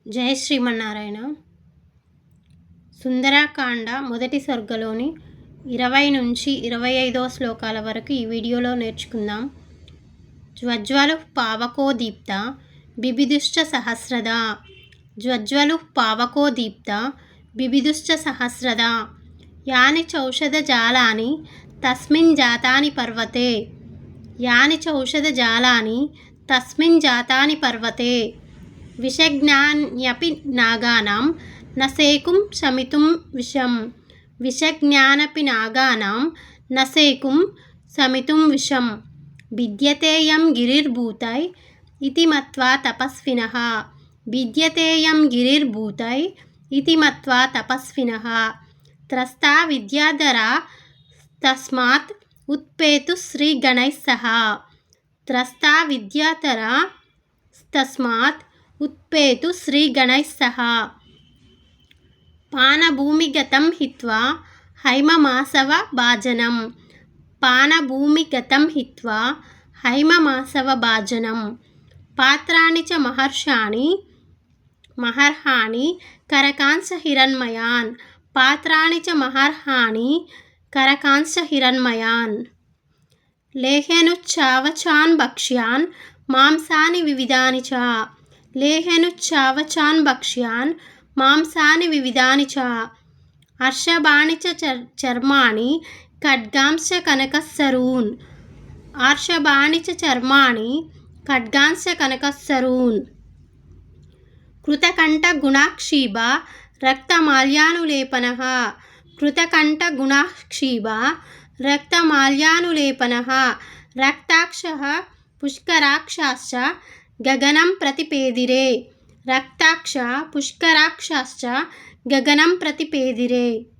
జై శ్రీమన్నారాయణ. సుందరకాండ మొదటి సర్గలోని 20 నుంచి 25వ శ్లోకాల వరకు ఈ వీడియోలో నేర్చుకుందాం. జ్వజ్వలు పావకో దీప్త బిబిదుశ్చ సహస్రద. జ్వజ్వలు పావకో దీప్త బిబిదుశ్చ సహస్రద. యాని చౌషధ జాలాని తస్మిన్ జాతాని పర్వతే. యాని చౌషధ జాలాని తస్మిన్ జాతాని పర్వతే. విషజ్ఞాన్యపి నాగానాం నసేకుం శమితుం విషం. విషజ్ఞానపి నాగానాం నసేకుం శమితుం విషం. భిద్యతేయం గిరిర్భూతై ఇతి మత్వా తపస్వినః. భిద్యతేయం గిరిర్భూతై ఇతి మత్వా తపస్వినః. త్రస్తా విద్యాధరా తస్మాత్ ఉత్పేతు శ్రీగణైః సహ. త్రస్తా విద్యాధరా తస్మాత్ ఉత్పేతు శ్రీగణైః సహ. పానభూమిగతం హిత్వా హైమమాసవ భాజనం. పానభూమిగతం హిత్వా హైమమాసవ భాజనం. పాత్రాణి చ మహర్హాణి కరకాంస హిరణ్మయాన్. పాత్రాణి చ మహర్హాణి కరకాంస హిరణ్మయాన్. లేహేనుచ్చావచాన్ భక్ష్యాన్ మాంసాని వివిధాని చ. లేహేనుచ్చావచాన్ భక్ష్యాన్ మాంసాని వివిధాని చ. అర్షభాణి చ చర్మాణి ఖడ్గాంశ్చ కనకస్సరూన్. అర్షభాణి చ చర్మాణి ఖడ్గాంశ్చ కనకస్సరూన్. కృతకంఠగుణాక్షీభ రక్తమాల్యానులేపనః. కృతకంఠగుణాక్షీభ రక్తమాల్యానులేపనః. రక్తాక్షః పుష్కరాక్షాశ్చ గగనం ప్రతిపేదిరే. రక్తాక్ష పుష్కరాక్షాశ్చ గగనం ప్రతిపేదిరే.